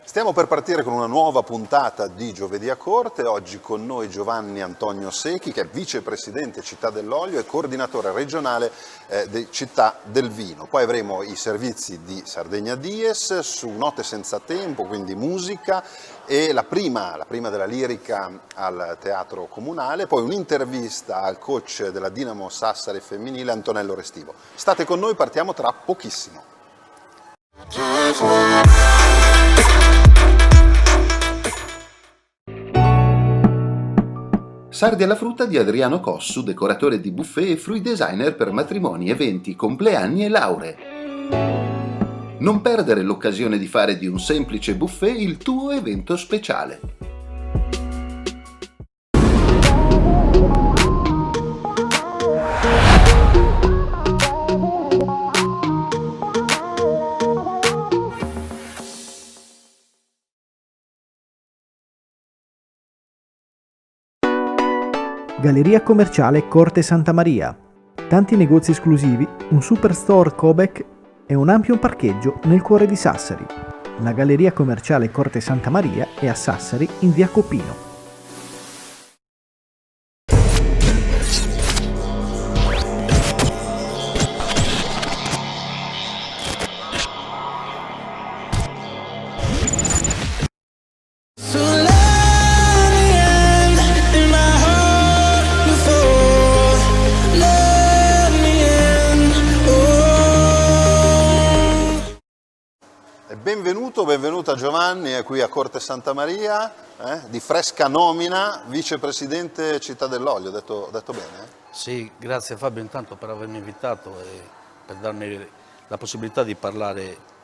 Stiamo per partire con una nuova puntata di Giovedì a Corte, oggi con noi Giovanni Antonio Secchi, che è vicepresidente Città dell'Olio e coordinatore regionale di Città del Vino. Poi avremo i servizi di Sardegna Dies su Note senza tempo, quindi musica, e la prima della lirica al Teatro Comunale, poi un'intervista al coach della Dinamo Sassari femminile Antonello Restivo. State con noi, partiamo tra pochissimo. Sardi alla frutta di Adriano Cossu, decoratore di buffet e fruit designer per matrimoni, eventi, compleanni e lauree. Non perdere l'occasione di fare di un semplice buffet il tuo evento speciale. Galleria commerciale Corte Santa Maria. Tanti negozi esclusivi, un superstore Cobec e un ampio parcheggio nel cuore di Sassari. La Galleria commerciale Corte Santa Maria è a Sassari in via Copino. Benvenuta Giovanni, è qui a Corte Santa Maria, di fresca nomina, vicepresidente Città dell'Olio, detto bene? Sì, grazie Fabio intanto per avermi invitato e per darmi la possibilità di parlare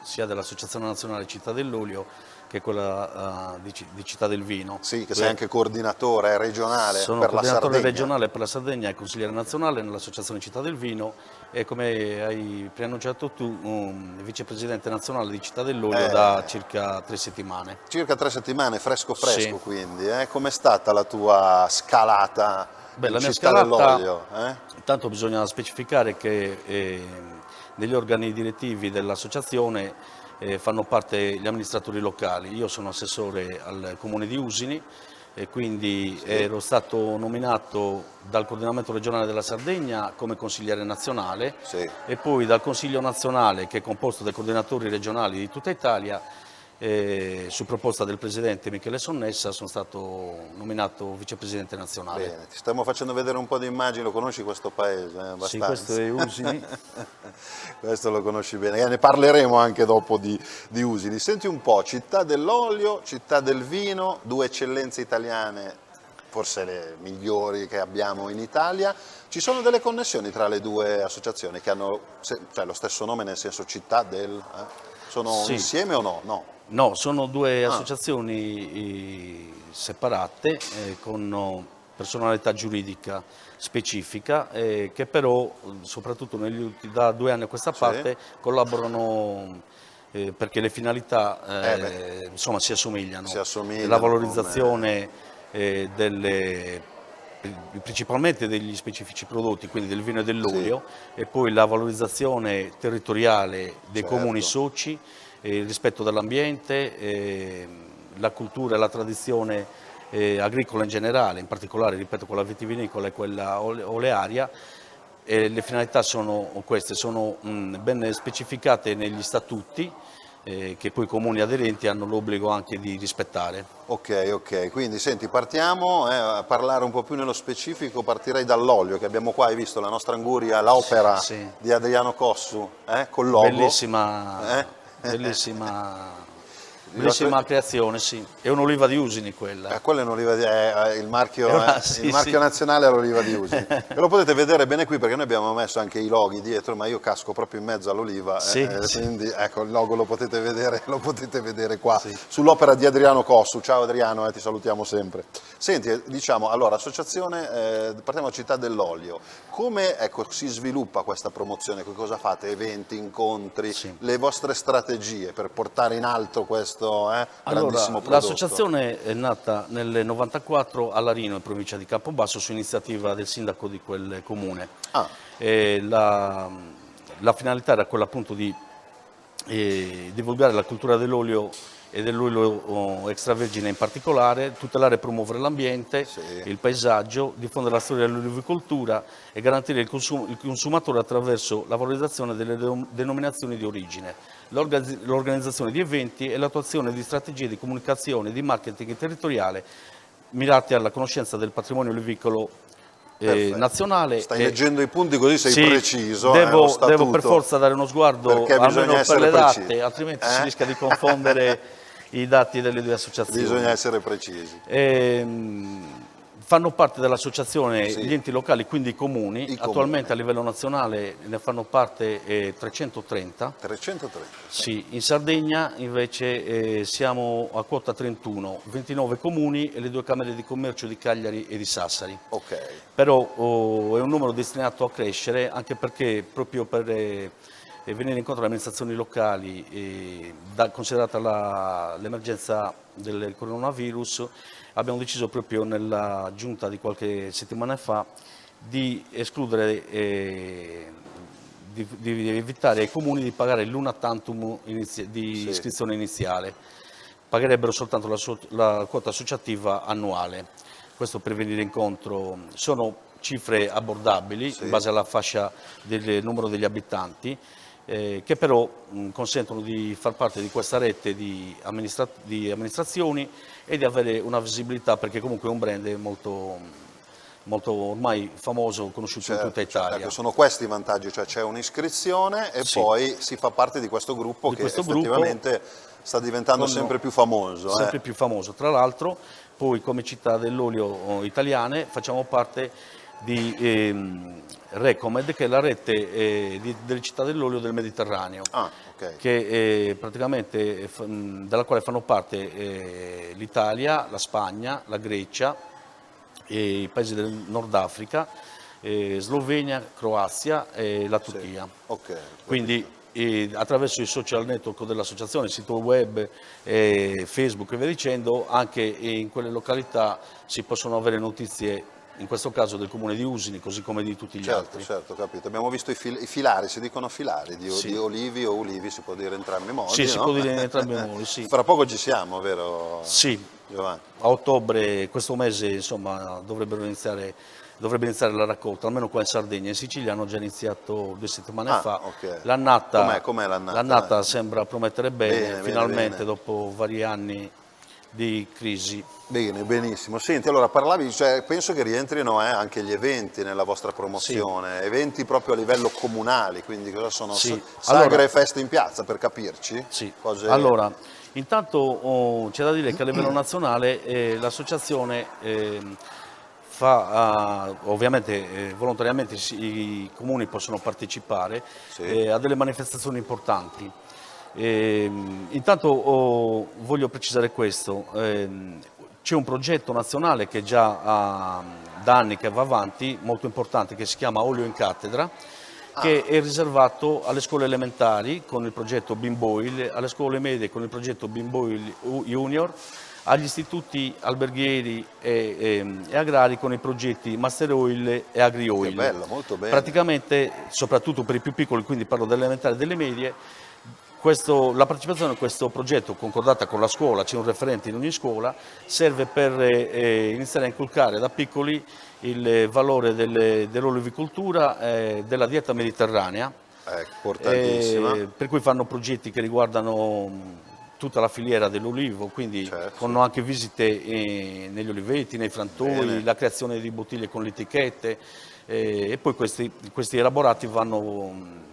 sia dell'Associazione Nazionale Città dell'Olio che quella di Città del Vino. Sì, che sei anche coordinatore regionale per la Sardegna. Sono coordinatore regionale per la Sardegna e consigliere nazionale nell'Associazione Città del Vino e, come hai preannunciato tu, vicepresidente nazionale di Città dell'Olio da circa 3 settimane. Circa 3 settimane, fresco sì. Quindi. Com'è stata la tua scalata in Città dell'Olio? Intanto bisogna specificare che negli organi direttivi dell'associazione fanno parte gli amministratori locali. Io sono assessore al comune di Usini e quindi ero stato nominato dal coordinamento regionale della Sardegna come consigliere nazionale e poi dal Consiglio nazionale, che è composto dai coordinatori regionali di tutta Italia, su proposta del presidente Michele Sonnessa sono stato nominato vicepresidente nazionale. Bene, ti stiamo facendo vedere un po' di immagini, lo conosci questo paese? Abbastanza. Sì, questo è Usini. Questo lo conosci bene, ne parleremo anche dopo di Usini. Senti un po', Città dell'Olio, Città del Vino, 2 eccellenze italiane, forse le migliori che abbiamo in Italia. Ci sono delle connessioni tra le 2 associazioni che hanno lo stesso nome, nel senso Città del... Sono insieme o no? No, sono 2 associazioni separate con personalità giuridica specifica che però, soprattutto da 2 anni a questa parte, collaborano perché le finalità insomma, si assomigliano. La valorizzazione principalmente degli specifici prodotti, quindi del vino e dell'olio, e poi la valorizzazione territoriale dei comuni soci, il rispetto dell'ambiente, la cultura e la tradizione agricola in generale, in particolare, ripeto, quella vitivinicola e quella olearia. Le finalità sono queste, sono ben specificate negli statuti, che poi i comuni aderenti hanno l'obbligo anche di rispettare. Ok, quindi senti, partiamo a parlare un po' più nello specifico, partirei dall'olio che abbiamo qua, hai visto la nostra anguria, l'opera di Adriano Cossu, con logo. Bellissima creazione, sì. È un'oliva di Usini quella. Quella è un'oliva il marchio nazionale è l'oliva di Usini. E lo potete vedere bene qui perché noi abbiamo messo anche i loghi dietro, ma io casco proprio in mezzo all'oliva, quindi ecco il logo lo potete vedere qua, sull'opera di Adriano Cossu. Ciao Adriano, ti salutiamo sempre. Senti, diciamo, allora, associazione, partiamo da Città dell'Olio. Come si sviluppa questa promozione? Che cosa fate? Eventi, incontri, le vostre strategie per portare in alto questo grandissimo prodotto? L'associazione è nata nel 1994 a Larino, in provincia di Campobasso, su iniziativa del sindaco di quel comune. La finalità era quella appunto di divulgare la cultura dell'olio e dell'olio extravergine in particolare, tutelare e promuovere l'ambiente, il paesaggio, diffondere la storia dell'olivicoltura e garantire il consumatore attraverso la valorizzazione delle denominazioni di origine, l'organizzazione di eventi e l'attuazione di strategie di comunicazione e di marketing territoriale mirate alla conoscenza del patrimonio olivicolo nazionale. Stai leggendo i punti così sei preciso. Devo per forza dare uno sguardo almeno per le date, altrimenti si rischia di confondere i dati delle due associazioni. Bisogna essere precisi. Fanno parte dell'associazione gli enti locali, quindi i comuni. Attualmente a livello nazionale ne fanno parte 330. 330? Sì, in Sardegna invece siamo a quota 31, 29 comuni e le 2 camere di commercio di Cagliari e di Sassari. Ok. Però è un numero destinato a crescere, anche perché proprio per venire incontro alle amministrazioni locali, considerata l'emergenza del coronavirus, abbiamo deciso proprio nella giunta di qualche settimana fa di escludere, di evitare ai comuni di pagare l'una tantum di iscrizione iniziale, pagherebbero soltanto la quota associativa annuale. Questo per venire incontro, sono cifre abbordabili in base alla fascia del numero degli abitanti, che però consentono di far parte di questa rete di amministrazioni e di avere una visibilità, perché comunque è un brand molto ormai famoso, conosciuto in tutta Italia. Ecco, sono questi i vantaggi, cioè c'è un'iscrizione e poi si fa parte di questo gruppo effettivamente sta diventando sempre più famoso. Sempre più famoso. Tra l'altro, poi come città dell'olio italiane facciamo parte di Recomed, che è la rete delle città dell'olio del Mediterraneo, che praticamente dalla quale fanno parte l'Italia, la Spagna, la Grecia, i paesi del Nord Africa, Slovenia, Croazia e la Turchia. Quindi attraverso i social network dell'associazione, sito web, Facebook e via dicendo, anche in quelle località si possono avere notizie, in questo caso del comune di Usini, così come di tutti gli altri. Certo, capito. Abbiamo visto i filari, si dicono filari, di olivi o ulivi, si può dire entrambi i modi, Sì, si può dire in entrambi i modi, sì. Fra poco ci siamo, vero? Sì, Giovanni? A ottobre, questo mese, insomma, dovrebbe iniziare la raccolta, almeno qua in Sardegna. In Sicilia hanno già iniziato 2 settimane fa. L'annata com'è l'annata? L'annata sembra promettere bene, finalmente, dopo vari anni di crisi. Bene, benissimo. Senti, allora parlavi, penso che rientrino anche gli eventi nella vostra promozione, eventi proprio a livello comunale, quindi cosa sono? Sagre e feste in piazza, per capirci? Sì, allora, intanto c'è da dire che a livello nazionale l'associazione ovviamente volontariamente i comuni possono partecipare a delle manifestazioni importanti. Intanto voglio precisare questo, c'è un progetto nazionale che già da anni che va avanti, molto importante, che si chiama Olio in Cattedra, che è riservato alle scuole elementari con il progetto Bimboil, alle scuole medie con il progetto Bimboil Junior, agli istituti alberghieri e agrari con i progetti Master Oil e Agri Oil. Che bello, molto bene. Praticamente, soprattutto per i più piccoli, quindi parlo delle elementari e delle medie, la partecipazione a questo progetto, concordata con la scuola, c'è un referente in ogni scuola, serve per iniziare a inculcare da piccoli il valore dell'olivicoltura e della dieta mediterranea, importantissima. Per cui fanno progetti che riguardano tutta la filiera dell'olivo, quindi con anche visite negli oliveti, nei frantoi, la creazione di bottiglie con le etichette, e poi questi elaborati vanno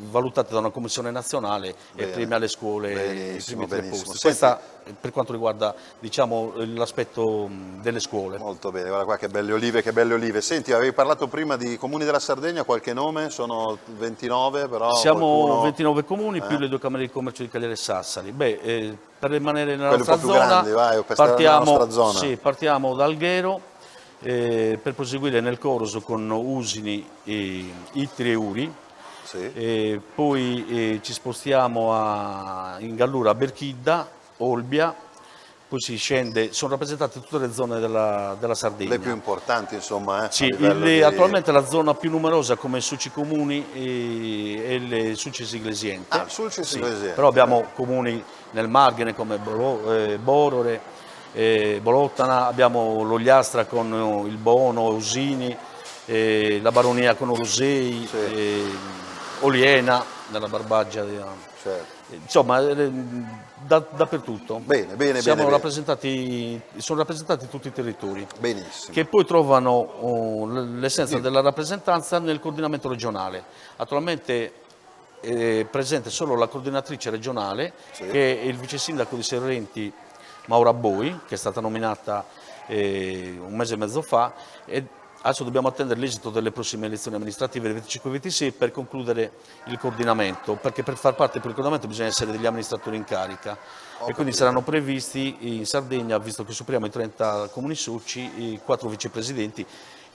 valutati da una commissione nazionale e primi alle scuole, i primi 3 posti. Questa per quanto riguarda, diciamo, l'aspetto delle scuole. Molto bene, guarda qua che belle olive, che belle olive. Senti, avevi parlato prima di comuni della Sardegna, qualche nome? Sono 29 però? Siamo 29 comuni più le 2 camere di commercio di Cagliari e Sassari. Per rimanere nella nostra zona, partiamo da Alghero per proseguire nel Coroso con Usini, Ittri e Uri. Poi ci spostiamo in Gallura a Berchidda, Olbia, poi si scende, sono rappresentate tutte le zone della Sardegna. Le più importanti, insomma. Sì, attualmente la zona più numerosa come Suci Comuni è le Suci Siglesiente. Suci Siglesiente. Però abbiamo comuni nel Marghine come Borore, Bolottana, abbiamo l'Ogliastra con il Bono, Usini, la Baronia con Orosei, Oliena nella Barbaggia. Certo. Insomma, dappertutto. Bene. Sono rappresentati tutti i territori. Benissimo. Che poi trovano l'essenza della rappresentanza nel coordinamento regionale. Attualmente è presente solo la coordinatrice regionale, che è il vice sindaco di Serrenti, Maura Boi, che è stata nominata un mese e mezzo fa, e adesso dobbiamo attendere l'esito delle prossime elezioni amministrative del 25-26 per concludere il coordinamento, perché per far parte del coordinamento bisogna essere degli amministratori in carica. E quindi saranno previsti in Sardegna, visto che superiamo i 30 comuni soci, i 4 vicepresidenti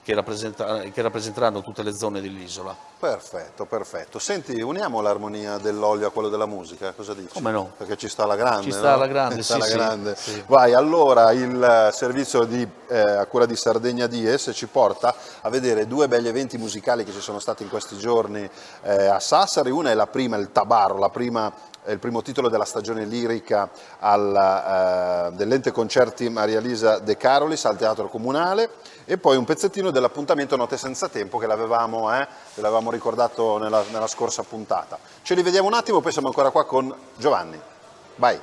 che rappresenteranno tutte le zone dell'isola. Perfetto. Senti, uniamo l'armonia dell'olio a quello della musica, cosa dici? Come no? Perché ci sta alla grande, Ci sta alla grande, sì. Vai, allora il servizio a cura di Sardegna Dies ci porta a vedere 2 belli eventi musicali che ci sono stati in questi giorni a Sassari. Una è la prima, il Tabarro, è il primo titolo della stagione lirica dell'ente concerti Maria Elisa De Carolis al Teatro Comunale, e poi un pezzettino dell'appuntamento Note senza tempo che l'avevamo ricordato nella scorsa puntata. Ce li vediamo un attimo, poi siamo ancora qua con Giovanni. Vai!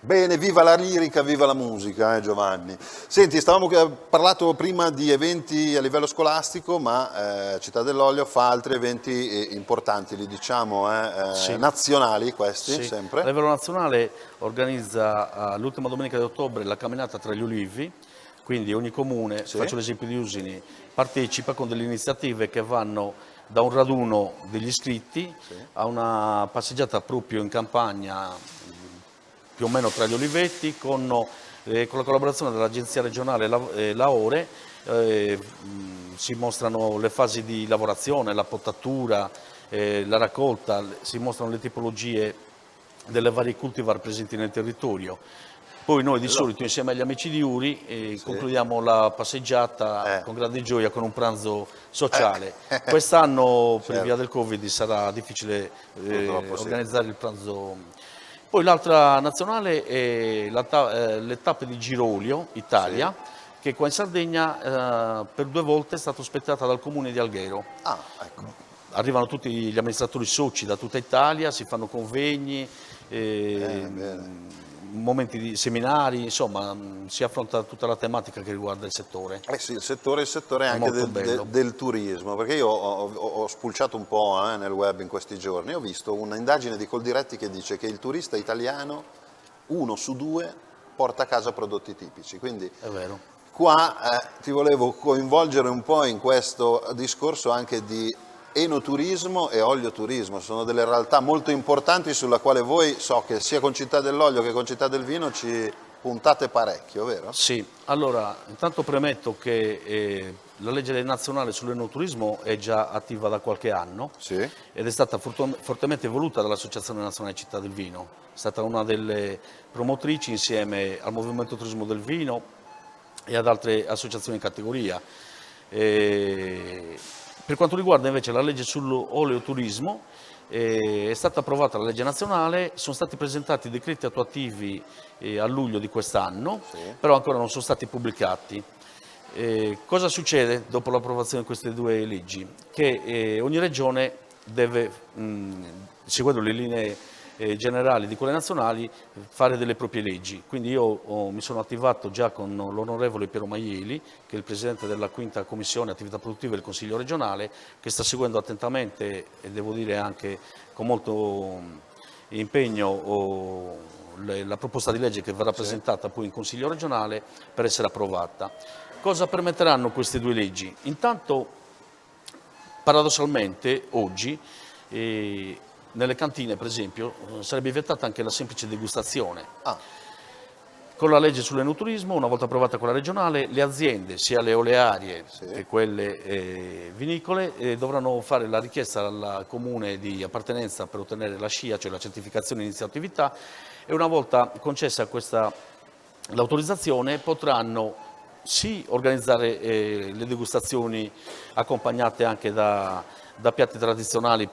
Bene, viva la lirica, viva la musica, Giovanni. Senti, parlato prima di eventi a livello scolastico, ma Città dell'Olio fa altri eventi importanti, li diciamo, nazionali questi, sempre. A livello nazionale organizza l'ultima domenica di ottobre la camminata tra gli ulivi, quindi ogni comune, faccio l'esempio di Usini, partecipa con delle iniziative che vanno da un raduno degli iscritti a una passeggiata proprio in campagna, più o meno tra gli olivetti, con la collaborazione dell'Agenzia regionale Laore, si mostrano le fasi di lavorazione, la potatura, la raccolta, si mostrano le tipologie delle varie cultivar presenti nel territorio. Poi noi di solito insieme agli amici di Uri concludiamo la passeggiata con grande gioia con un pranzo sociale. Quest'anno per via del Covid sarà difficile organizzare il pranzo. Poi l'altra nazionale è le tappe di Giro Olio Italia, che qua in Sardegna per 2 volte è stata ospettata dal comune di Alghero. Ecco. Arrivano tutti gli amministratori soci da tutta Italia, si fanno convegni, momenti di seminari, insomma si affronta tutta la tematica che riguarda il settore. Sì, il settore anche del turismo, perché io ho spulciato un po' nel web in questi giorni, ho visto un'indagine di Coldiretti che dice che il turista italiano 1 su 2 porta a casa prodotti tipici, quindi è vero. Qua ti volevo coinvolgere un po' in questo discorso anche di enoturismo e olioturismo, sono delle realtà molto importanti sulla quale voi, so che sia con Città dell'Olio che con Città del Vino ci puntate parecchio, vero? Sì, allora intanto premetto che la legge nazionale sull'enoturismo è già attiva da qualche anno ed è stata fortemente voluta dall'Associazione Nazionale Città del Vino, è stata una delle promotrici insieme al Movimento Turismo del Vino e ad altre associazioni di categoria. Per quanto riguarda invece la legge sull'oleoturismo, è stata approvata la legge nazionale, sono stati presentati i decreti attuativi a luglio di quest'anno, però ancora non sono stati pubblicati. Cosa succede dopo l'approvazione di queste 2 leggi? Che ogni regione deve, seguendo le linee generali di quelle nazionali, fare delle proprie leggi. Quindi io mi sono attivato già con l'onorevole Piero Maieli, che è il presidente della 5ª Commissione Attività Produttive del Consiglio regionale, che sta seguendo attentamente e devo dire anche con molto impegno la proposta di legge che verrà presentata poi in Consiglio regionale per essere approvata. Cosa permetteranno queste 2 leggi? Intanto, paradossalmente, oggi nelle cantine, per esempio, sarebbe vietata anche la semplice degustazione. Con la legge sull'enoturismo, una volta approvata quella regionale, le aziende, sia le olearie che quelle vinicole, dovranno fare la richiesta al comune di appartenenza per ottenere la SCIA, cioè la certificazione di inizio attività, e una volta concessa l'autorizzazione potranno sì organizzare le degustazioni accompagnate anche da piatti tradizionali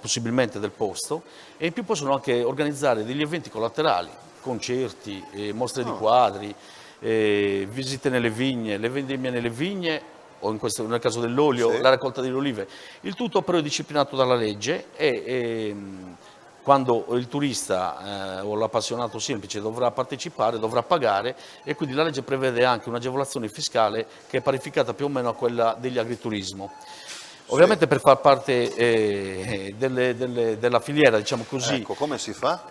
possibilmente del posto, e in più possono anche organizzare degli eventi collaterali, concerti, mostre di quadri, visite nelle vigne, le vendemmie nelle vigne o nel caso dell'olio la raccolta delle olive. Il tutto però è disciplinato dalla legge e quando il turista o l'appassionato semplice dovrà partecipare, dovrà pagare, e quindi la legge prevede anche un'agevolazione fiscale che è parificata più o meno a quella degli agriturismo. Ovviamente per far parte della filiera, diciamo così. Ecco, come si fa?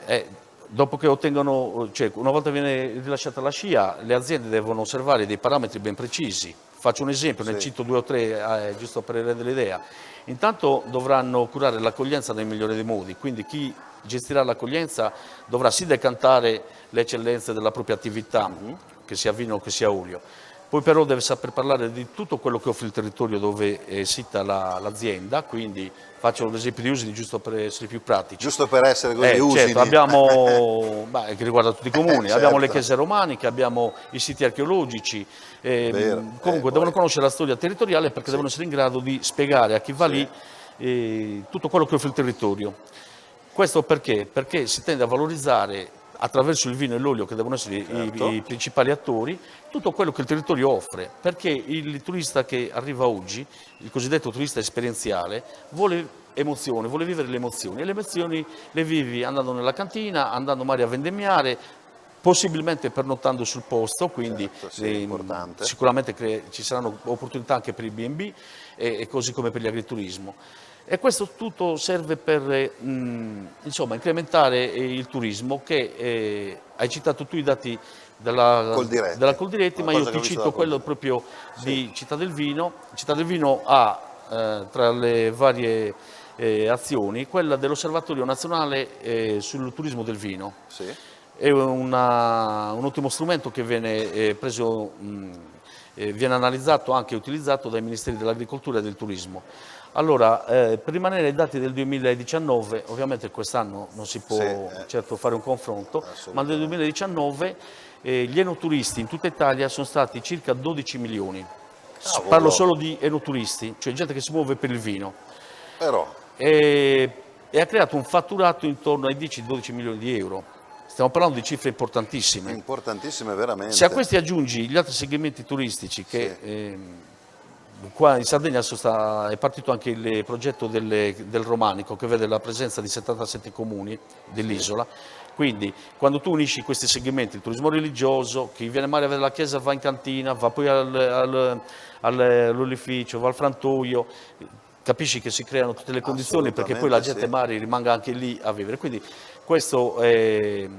Dopo che ottengono, cioè una volta viene rilasciata la SCIA, le aziende devono osservare dei parametri ben precisi. Faccio un esempio, ne cito 2 o 3, giusto per rendere l'idea. Intanto dovranno curare l'accoglienza nel migliore dei modi, quindi chi gestirà l'accoglienza dovrà sì decantare le eccellenze della propria attività, che sia vino o che sia olio. Poi però deve saper parlare di tutto quello che offre il territorio dove è sita l'azienda, quindi faccio l'esempio di Usini giusto per essere più pratici. Giusto per essere così, Usini. Certo, abbiamo, che riguarda tutti i comuni, abbiamo le chiese romaniche, abbiamo i siti archeologici, comunque devono conoscere la storia territoriale perché devono essere in grado di spiegare a chi va lì tutto quello che offre il territorio. Questo perché? Perché si tende a valorizzare attraverso il vino e l'olio, che devono essere i principali attori, tutto quello che il territorio offre, perché il turista che arriva oggi, il cosiddetto turista esperienziale, vuole emozioni, vuole vivere le emozioni, e le emozioni le vivi andando nella cantina, andando magari a vendemmiare, possibilmente pernottando sul posto, quindi sicuramente ci saranno opportunità anche per i B&B e così come per gli agriturismo. E questo tutto serve per insomma, incrementare il turismo, che hai citato tu i dati della Coldiretti, ma io ti cito quello proprio di Città del Vino. Città del Vino ha tra le varie azioni quella dell'Osservatorio Nazionale sul Turismo del Vino. È un ottimo strumento che viene preso viene analizzato anche e utilizzato dai Ministeri dell'Agricoltura e del Turismo. Allora, per rimanere ai dati del 2019, ovviamente quest'anno non si può certo fare un confronto, ma nel 2019 gli enotturisti in tutta Italia sono stati circa 12 milioni. Parlo solo di enotturisti, cioè gente che si muove per il vino. Però. E ha creato un fatturato intorno ai 10-12 milioni di euro. Stiamo parlando di cifre importantissime. Importantissime veramente. Se a questi aggiungi gli altri segmenti turistici che qua in Sardegna è partito anche il progetto del Romanico, che vede la presenza di 77 comuni dell'isola. Quindi quando tu unisci questi segmenti, il turismo religioso, chi viene magari a vedere la chiesa va in cantina, va poi all'olificio, va al frantoio, capisci che si creano tutte le condizioni perché poi la gente magari rimanga anche lì a vivere. Quindi questo è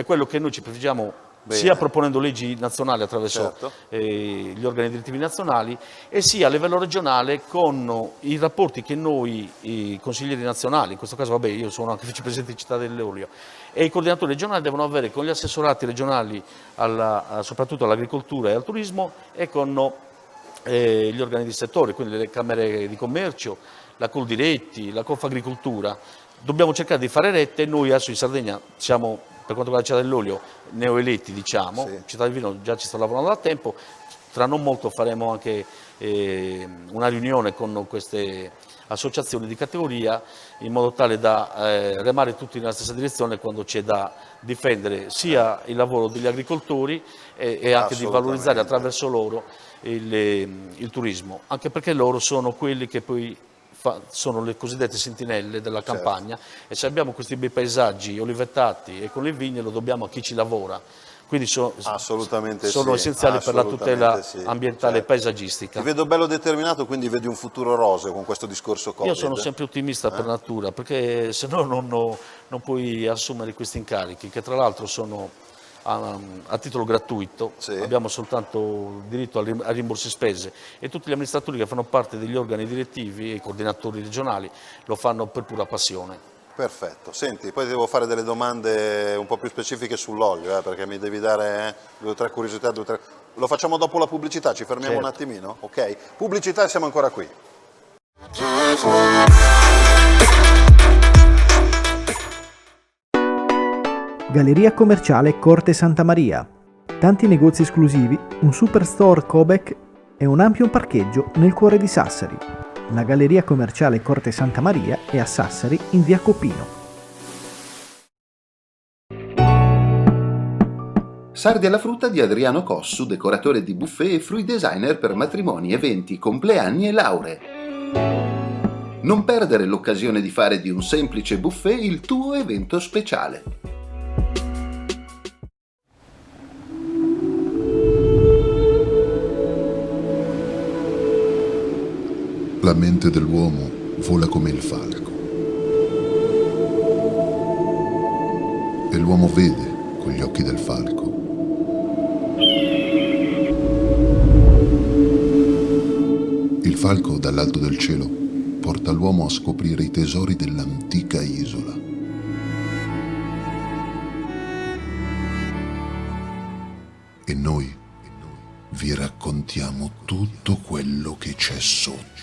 quello che noi ci prefiggiamo, sia proponendo leggi nazionali attraverso gli organi direttivi nazionali, e sia a livello regionale con i rapporti che noi, i consiglieri nazionali, in questo caso vabbè io sono anche vicepresidente di Città dell'Olio, e i coordinatori regionali devono avere con gli assessorati regionali soprattutto all'agricoltura e al turismo, e con gli organi di settore, quindi le camere di commercio, la Coldiretti, la Confagricoltura. Dobbiamo cercare di fare rette. Noi adesso in Sardegna siamo, per quanto riguarda Città dell'Olio, neoeletti, diciamo. Città del Vino già ci sta lavorando da tempo. Tra non molto faremo anche una riunione con queste associazioni di categoria, in modo tale da remare tutti nella stessa direzione quando c'è da difendere sia il lavoro degli agricoltori e anche di valorizzare attraverso loro il turismo, anche perché loro sono quelli che poi sono le cosiddette sentinelle della campagna, e se abbiamo questi bei paesaggi olivettati e con le vigne lo dobbiamo a chi ci lavora. Quindi sono essenziali per la tutela ambientale e paesaggistica. Ti vedo bello determinato, quindi vedi un futuro roseo con questo discorso Covid. Io sono sempre ottimista per natura, perché se no non puoi assumere questi incarichi, che tra l'altro sono a titolo gratuito, abbiamo soltanto diritto a rimborsi spese, e tutti gli amministratori che fanno parte degli organi direttivi e i coordinatori regionali lo fanno per pura passione. Perfetto, senti, poi devo fare delle domande un po' più specifiche sull'olio, perché mi devi dare 2 o 3 curiosità, Lo facciamo dopo la pubblicità, ci fermiamo un attimino? Ok, pubblicità e siamo ancora qui. Galleria commerciale Corte Santa Maria. Tanti negozi esclusivi, un superstore Cobek e un ampio parcheggio nel cuore di Sassari. La Galleria commerciale Corte Santa Maria è a Sassari in via Copino. Sardi alla frutta di Adriano Cossu, decoratore di buffet e fruit designer per matrimoni, eventi, compleanni e lauree. Non perdere l'occasione di fare di un semplice buffet il tuo evento speciale. La mente dell'uomo vola come il falco e l'uomo vede con gli occhi del falco. Il falco dall'alto del cielo porta l'uomo a scoprire i tesori dell'antica isola. E noi vi raccontiamo tutto quello che c'è sotto.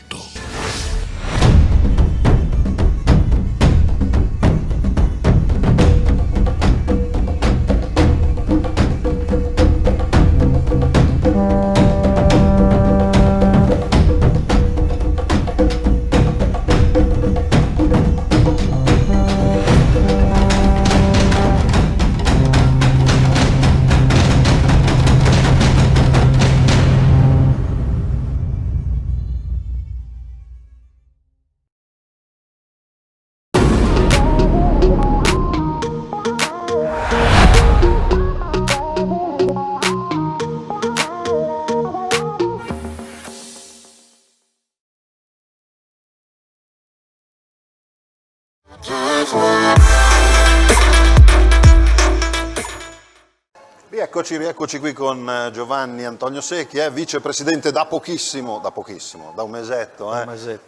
Rieccoci qui con Giovanni Antonio Secchi, vicepresidente da pochissimo, da un mesetto,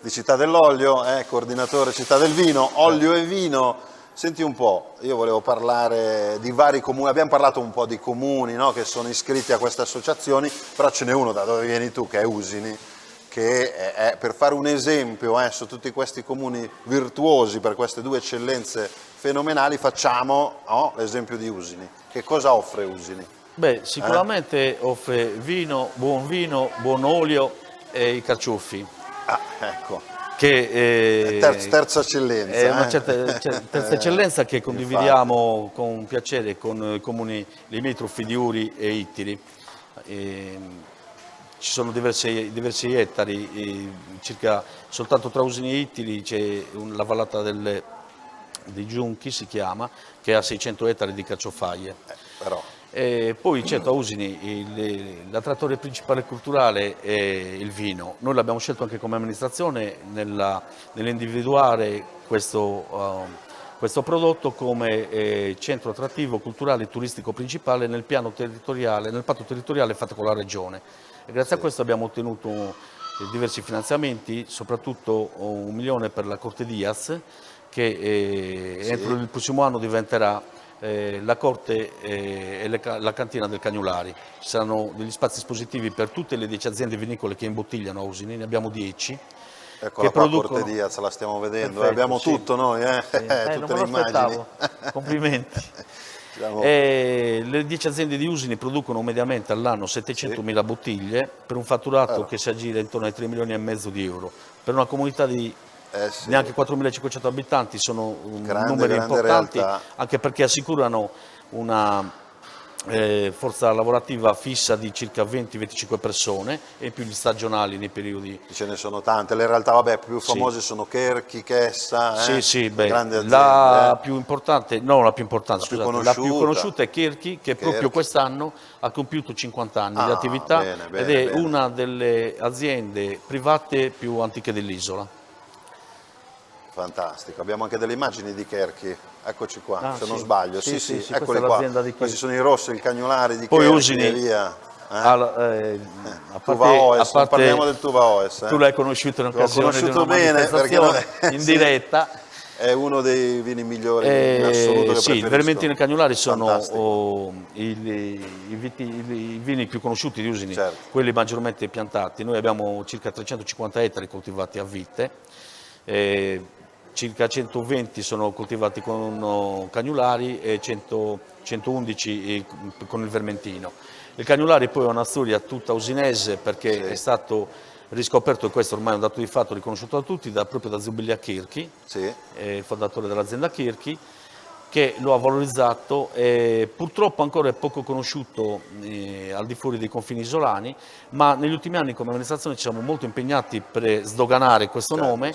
di Città dell'Olio, coordinatore Città del Vino, olio e vino. Senti un po', io volevo parlare di vari comuni, abbiamo parlato un po' di comuni, no, che sono iscritti a queste associazioni, però ce n'è uno da dove vieni tu, che è Usini, che è, per fare un esempio su tutti questi comuni virtuosi per queste due eccellenze fenomenali, facciamo l'esempio di Usini. Che cosa offre Usini? Beh, sicuramente offre vino, buon olio e i carciofi. Ah, ecco. Che terza eccellenza. È una terza eccellenza che condividiamo con piacere con i comuni limitrofi di Uri e Ittiri. Ci sono diversi ettari, soltanto tra Usini e Ittiri c'è la vallata di Giunchi, si chiama, che ha 600 ettari di carciofaie. Però. Poi certo a Usini l'attrattore principale culturale è il vino. Noi l'abbiamo scelto anche come amministrazione nell'individuare questo prodotto come centro attrattivo culturale e turistico principale nel piano territoriale, nel patto territoriale fatto con la Regione. E grazie a questo abbiamo ottenuto diversi finanziamenti, soprattutto 1 milione per la Corte Diaz, che entro il prossimo anno diventerà la corte e la cantina del Cagnolari. Ci saranno degli spazi espositivi per tutte le 10 aziende vinicole che imbottigliano a Usini, ne abbiamo 10. Eccola qua, Corte Diaz, la stiamo vedendo. Perfetto, abbiamo sì. tutto noi, tutte le immagini. Complimenti. Le 10 aziende di Usini producono mediamente all'anno 700.000 bottiglie per un fatturato che si aggira intorno ai 3,5 milioni di euro. Per una comunità di neanche 4.500 abitanti sono numeri importanti, realtà. Anche perché assicurano una forza lavorativa fissa di circa 20-25 persone e più gli stagionali nei periodi. Ce ne sono tante, le realtà più famose sono Cherchi, Chessa, grandi aziende. La più importante, la più conosciuta è Cherchi, che proprio quest'anno ha compiuto 50 anni di attività ed è una delle aziende private più antiche dell'isola. Fantastico, abbiamo anche delle immagini di Cherchi, eccoci qua, se non sbaglio, sì, eccoli qua, questi sono i rossi, il Cagnolari di poi Cherchi Usini, e via. Parliamo del Tuva Oes. Tu l'hai conosciuto in occasione di una manifestazione in diretta. È uno dei vini migliori in assoluto che i Vermentino e Cagnolari sono i vini più conosciuti di Usini, quelli maggiormente piantati. Noi abbiamo circa 350 ettari coltivati a vite, circa 120 sono coltivati con Cagnolari e 111 con il Vermentino. Il Cagnolari poi è una storia tutta usinese perché è stato riscoperto, e questo ormai è un dato di fatto riconosciuto da tutti, proprio da Zubilia Kirchi, fondatore dell'azienda Kirchi, che lo ha valorizzato. Purtroppo ancora è poco conosciuto al di fuori dei confini isolani, ma negli ultimi anni come amministrazione ci siamo molto impegnati per sdoganare questo nome,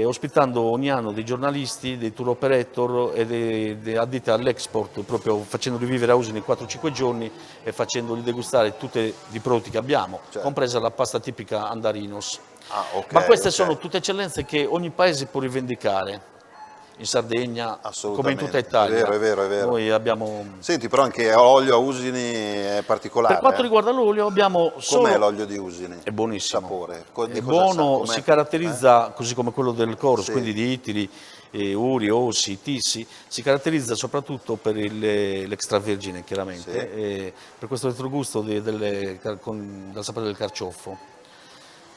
ospitando ogni anno dei giornalisti, dei tour operator e dei additi all'export, proprio facendoli vivere a Usini 4-5 giorni e facendoli degustare tutti i prodotti che abbiamo, compresa la pasta tipica Andarinos. Ma queste sono tutte eccellenze che ogni paese può rivendicare. In Sardegna, come in tutta Italia. È vero. Noi abbiamo... Senti, però anche l'olio a Usini è particolare. Per quanto riguarda l'olio abbiamo solo... Com'è l'olio di Usini? È buonissimo. Sapore. È buono, si caratterizza, così come quello del Coros, quindi di Ittiri, Uri, Ossi, Tissi, si caratterizza soprattutto per l'extravergine, chiaramente, per questo retrogusto dal sapore del carciofo.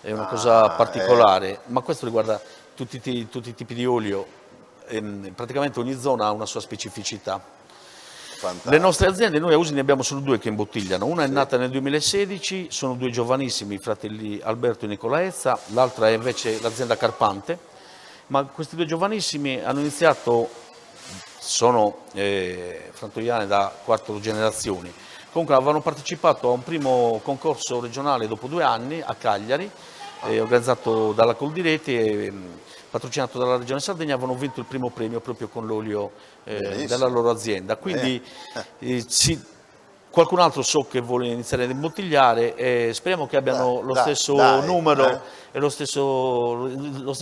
È una cosa particolare, ma questo riguarda tutti i tipi di olio. Praticamente ogni zona ha una sua specificità. Fantastico. Le nostre aziende, noi a Usini abbiamo solo 2 che imbottigliano, una è nata nel 2016, sono 2 giovanissimi, i fratelli Alberto e Nicolaezza, l'altra è invece l'azienda Carpante, ma questi 2 giovanissimi hanno iniziato, sono frantoiani da 4 generazioni, comunque avevano partecipato a un primo concorso regionale dopo 2 anni a Cagliari, organizzato dalla Coldiretti e patrocinato dalla Regione Sardegna, avevano vinto il primo premio proprio con l'olio della loro azienda. Quindi Qualcun altro so che vuole iniziare ad imbottigliare e speriamo che abbiano lo stesso numero e lo stesso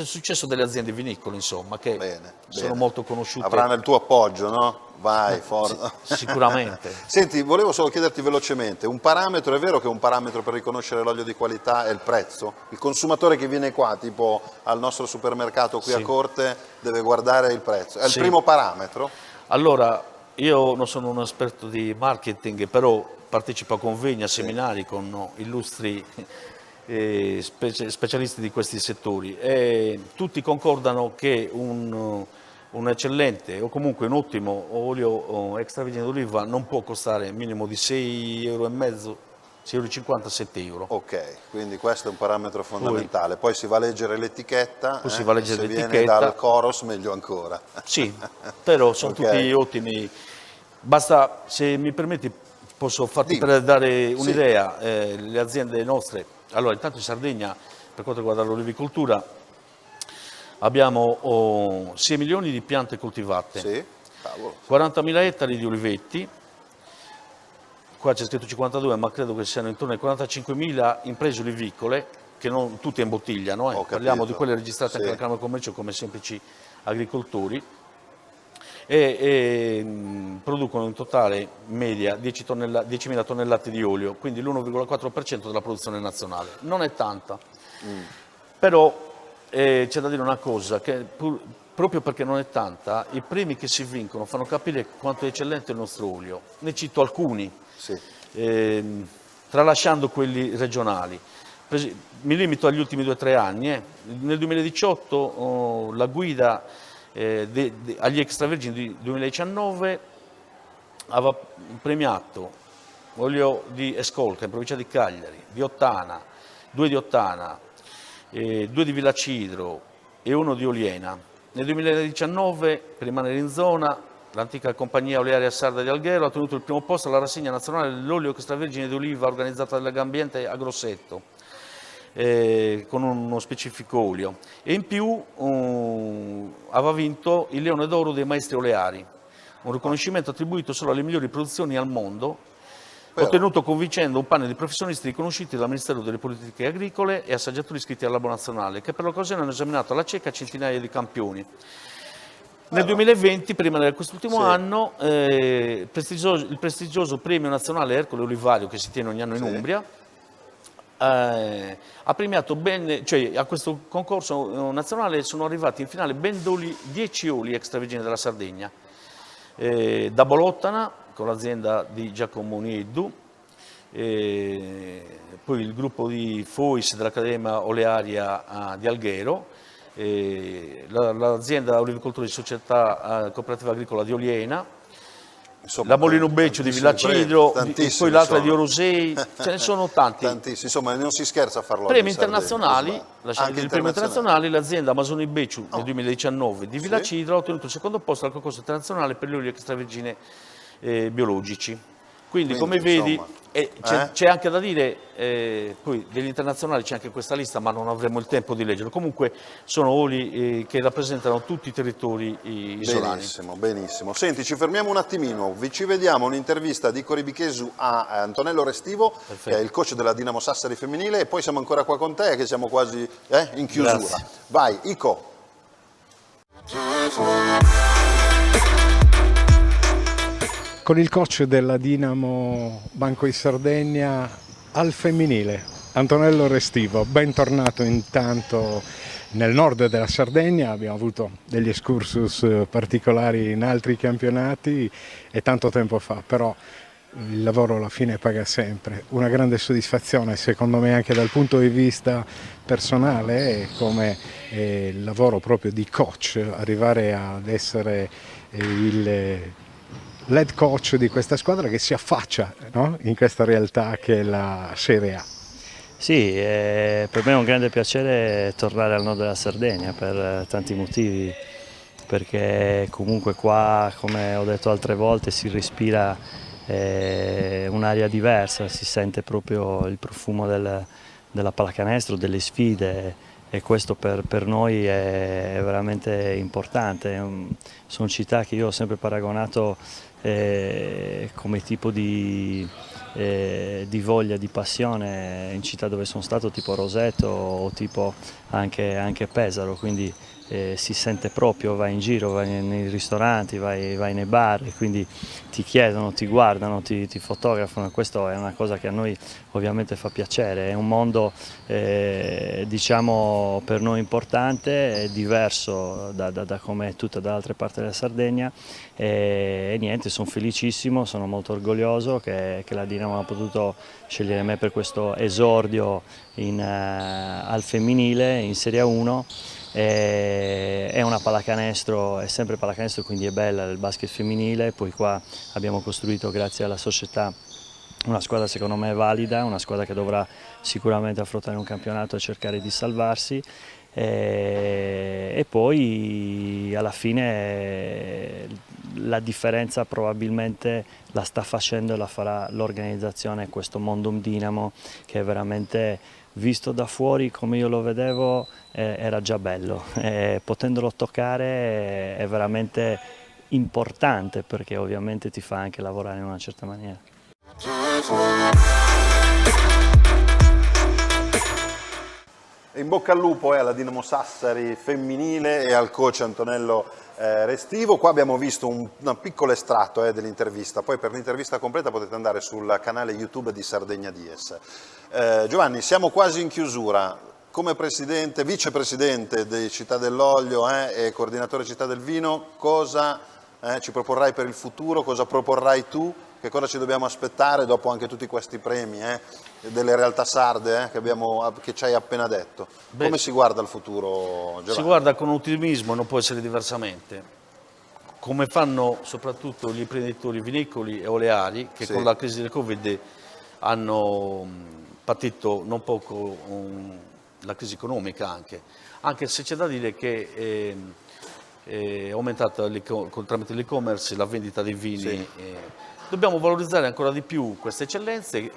successo delle aziende vinicole, insomma, che sono molto conosciute. Avranno il tuo appoggio, no? Vai, forza. Sicuramente. Senti, volevo solo chiederti velocemente, un parametro, è vero che un parametro per riconoscere l'olio di qualità è il prezzo? Il consumatore che viene qua, tipo al nostro supermercato qui a Corte, deve guardare il prezzo, è il primo parametro? Allora, io non sono un esperto di marketing, però partecipo a convegni, a seminari con illustri specialisti di questi settori e tutti concordano che un eccellente o comunque un ottimo olio extravergine d'oliva non può costare minimo di 6,5 €, 6,50 €, 7 €. Ok, quindi questo è un parametro fondamentale. Poi si va a leggere l'etichetta, si va a leggere se viene l'etichetta. dal Coros meglio ancora. Sì, però sono tutti ottimi. Basta, se mi permetti, posso farti per dare un'idea, le aziende nostre. Allora, intanto in Sardegna, per quanto riguarda l'olivicoltura, abbiamo 6 milioni di piante coltivate, 40.000 ettari di olivetti, qua c'è scritto 52, ma credo che siano intorno ai 45.000 imprese olivicole, che non tutte imbottigliano, parliamo di quelle registrate anche alla Camera di Commercio come semplici agricoltori, e producono in totale media 10.000 tonnellate di olio, quindi l'1,4% della produzione nazionale. Non è tanta, però c'è da dire una cosa, che proprio perché non è tanta, i premi che si vincono fanno capire quanto è eccellente il nostro olio. Ne cito alcuni, tralasciando quelli regionali. Mi limito agli ultimi 2 o 3 anni. Nel 2018 la guida agli extravergini di 2019 aveva premiato olio di Escolca in provincia di Cagliari, di Ottana, 2 di Ottana, 2 di Villacidro e 1 di Oliena. Nel 2019, per rimanere in zona, l'antica compagnia olearia sarda di Alghero ha tenuto il primo posto alla rassegna nazionale dell'olio extravergine di oliva organizzata da Legambiente a Grosseto, con uno specifico olio, e in più aveva vinto il Leone d'Oro dei maestri oleari, un riconoscimento attribuito solo alle migliori produzioni al mondo, ottenuto convincendo un panel di professionisti riconosciuti dal Ministero delle Politiche Agricole e assaggiatori iscritti all'Albo Nazionale, che per l'occasione hanno esaminato alla cieca centinaia di campioni. Nel 2020, prima di quest'ultimo anno, il prestigioso premio nazionale Ercole Olivario, che si tiene ogni anno in Umbria, ha premiato a questo concorso nazionale sono arrivati in finale ben 10 oli extravergini della Sardegna, da Bolottana con l'azienda di Giacomo Nieddu, poi il gruppo di Fois dell'Accademia Olearia di Alghero, l'azienda olivicoltura di Società Cooperativa Agricola di Oliena, la Molino Beccio di Villacidro, poi l'altra di Orosei, ce ne sono tanti. Tantissimi, insomma non si scherza a farlo. Premi internazionali, il premio internazionale, l'azienda Amazoni Beccio nel 2019 di Villacidro ha ottenuto il secondo posto al concorso internazionale per gli oli extravergine biologici. Quindi come vedi c'è anche da dire, poi degli internazionali c'è anche questa lista, ma non avremo il tempo di leggerlo. Comunque sono oli che rappresentano tutti i territori isolani. Benissimo, benissimo. Senti, ci fermiamo un attimino, ci vediamo un'intervista di Cori Bichesu a Antonello Restivo, che è il coach della Dinamo Sassari femminile, e poi siamo ancora qua con te che siamo quasi in chiusura. Grazie. Vai, Ico. Con il coach della Dinamo Banco di Sardegna al femminile, Antonello Restivo. Bentornato intanto nel nord della Sardegna, abbiamo avuto degli excursus particolari in altri campionati e tanto tempo fa, però il lavoro alla fine paga sempre. Una grande soddisfazione secondo me anche dal punto di vista personale, come il lavoro proprio di coach, arrivare ad essere l'head coach di questa squadra che si affaccia, no? In questa realtà che è la Serie A. Sì, per me è un grande piacere tornare al nord della Sardegna per tanti motivi, perché comunque qua, come ho detto altre volte, si respira un'aria diversa, si sente proprio il profumo della pallacanestro, delle sfide, e questo per noi è veramente importante. Sono città che io ho sempre paragonato come tipo di voglia, di passione in città dove sono stato, tipo Roseto o tipo anche Pesaro, quindi si sente proprio, vai in giro, vai nei ristoranti, vai nei bar, e quindi ti chiedono, ti guardano, ti fotografano, e questo è una cosa che a noi ovviamente fa piacere. È un mondo diciamo per noi importante, è diverso da come è tutta da altre parti della Sardegna, e niente, sono felicissimo, sono molto orgoglioso che la Dinamo ha potuto scegliere me per questo esordio al femminile in Serie 1. È una pallacanestro, è sempre pallacanestro, quindi è bella il basket femminile. Poi qua abbiamo costruito, grazie alla società, una squadra secondo me valida, una squadra che dovrà sicuramente affrontare un campionato e cercare di salvarsi, e poi alla fine la differenza probabilmente la sta facendo e la farà l'organizzazione, questo Mondum Dinamo, che è veramente, visto da fuori come io lo vedevo, era già bello, potendolo toccare è veramente importante, perché ovviamente ti fa anche lavorare in una certa maniera. In bocca al lupo alla Dinamo Sassari femminile e al coach Antonello Restivo. Qua abbiamo visto un piccolo estratto dell'intervista, poi per l'intervista completa potete andare sul canale YouTube di Sardegna DS. Giovanni, siamo quasi in chiusura. Come presidente, vicepresidente di Città dell'Olio e coordinatore Città del Vino, cosa ci proporrai per il futuro? Cosa proporrai tu? Che cosa ci dobbiamo aspettare dopo anche tutti questi premi delle realtà sarde che ci hai appena detto? Come si guarda al futuro, Giovanni? Si guarda con ottimismo, non può essere diversamente, come fanno soprattutto gli imprenditori vinicoli e oleari, che con la crisi del Covid hanno patito non poco la crisi economica, anche se c'è da dire che è aumentata tramite l'e-commerce la vendita dei vini. Dobbiamo valorizzare ancora di più queste eccellenze,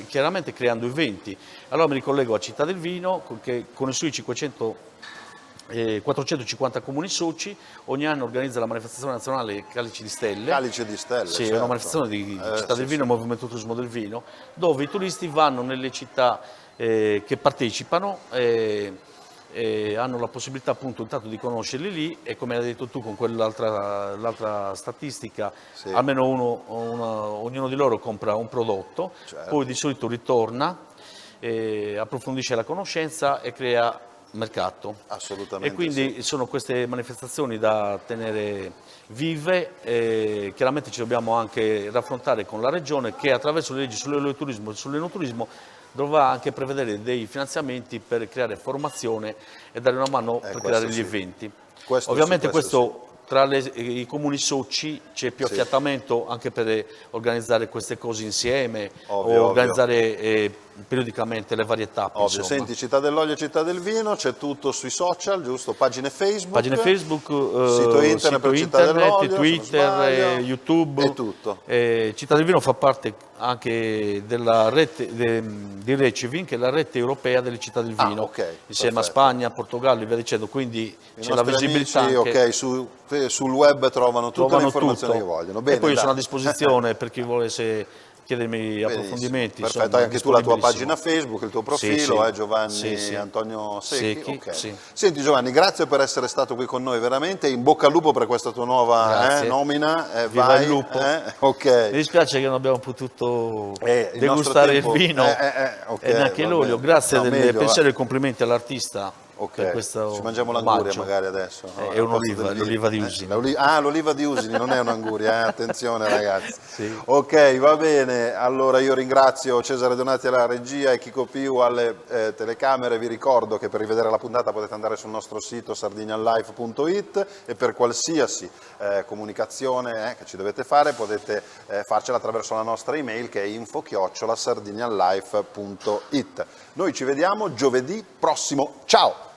chiaramente creando eventi. Allora mi ricollego a Città del Vino, che con i suoi 450 comuni soci ogni anno organizza la manifestazione nazionale Calici di Stelle. Calice di Stelle, sì, è una manifestazione di Città del Vino, il Movimento Turismo del Vino, dove i turisti vanno nelle città che partecipano, hanno la possibilità appunto intanto di conoscerli lì, e come hai detto tu con l'altra statistica, almeno ognuno di loro compra un prodotto, poi di solito ritorna, approfondisce la conoscenza e crea mercato. Assolutamente. E quindi sono queste manifestazioni da tenere vive. Chiaramente ci dobbiamo anche raffrontare con la Regione, che attraverso le leggi sull'enoturismo e sull'enoturismo dovrà anche prevedere dei finanziamenti per creare formazione e dare una mano per creare gli eventi. Ovviamente questo tra i comuni soci c'è più affiatamento anche per organizzare queste cose insieme, o organizzare periodicamente le varie tappe. Ovvio. Senti, Città dell'Olio e Città del Vino, c'è tutto sui social, giusto? Pagine Facebook, sito internet per Città dell'Olio, Twitter, YouTube. E tutto. Città del Vino fa parte anche della rete di Recivin, che è la rete europea delle città del vino, insieme a Spagna, Portogallo e via dicendo, quindi c'è la visibilità. Amici, sul web trovano tutte le informazioni che vogliono. Bene, e poi io sono a disposizione per chi volesse chiedermi approfondimenti. Perfetto, insomma, anche tu la tua pagina Facebook, il tuo profilo, Giovanni Antonio Secchi. Senti Giovanni, grazie per essere stato qui con noi, veramente in bocca al lupo per questa tua nuova nomina. Viva il lupo. Mi dispiace che non abbiamo potuto degustare il vino e neanche l'olio. Grazie del pensiero e complimenti all'artista. Ci mangiamo l'anguria magari adesso. È un'oliva, l'oliva di Usini. L'oliva di Usini, non è un'anguria, attenzione ragazzi. Ok, va bene, allora io ringrazio Cesare Donati alla regia e Chico Piu alle telecamere. Vi ricordo che per rivedere la puntata potete andare sul nostro sito sardinianlife.it, e per qualsiasi comunicazione che ci dovete fare potete farcela attraverso la nostra email, che è info@sardinianlife.it. Noi ci vediamo giovedì prossimo, ciao!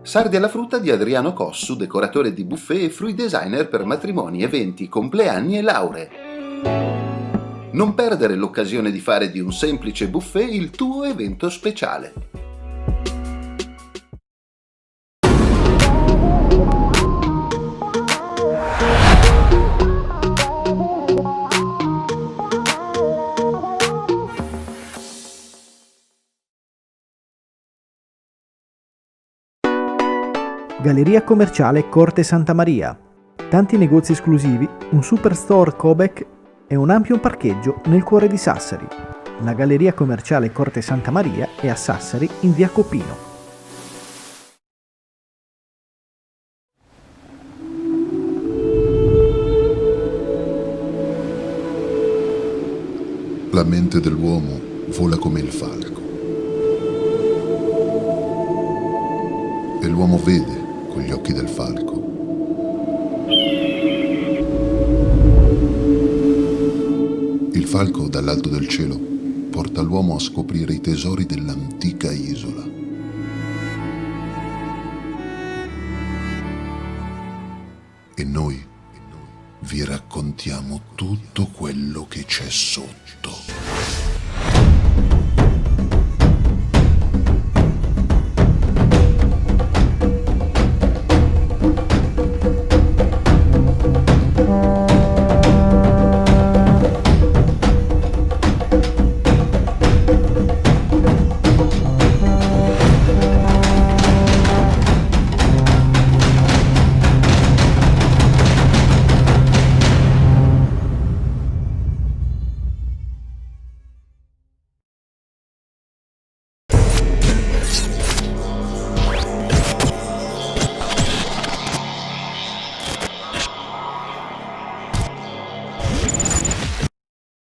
Sardi alla frutta di Adriano Cossu, decoratore di buffet e fruit designer per matrimoni, eventi, compleanni e lauree. Non perdere l'occasione di fare di un semplice buffet il tuo evento speciale. Galleria commerciale Corte Santa Maria. Tanti negozi esclusivi, un superstore Cobec e un ampio parcheggio nel cuore di Sassari. La Galleria commerciale Corte Santa Maria è a Sassari in via Copino. La mente dell'uomo vola come il falco. E l'uomo vede con gli occhi del falco. Il falco dall'alto del cielo porta l'uomo a scoprire i tesori dell'antica isola. E noi vi raccontiamo tutto quello che c'è sotto.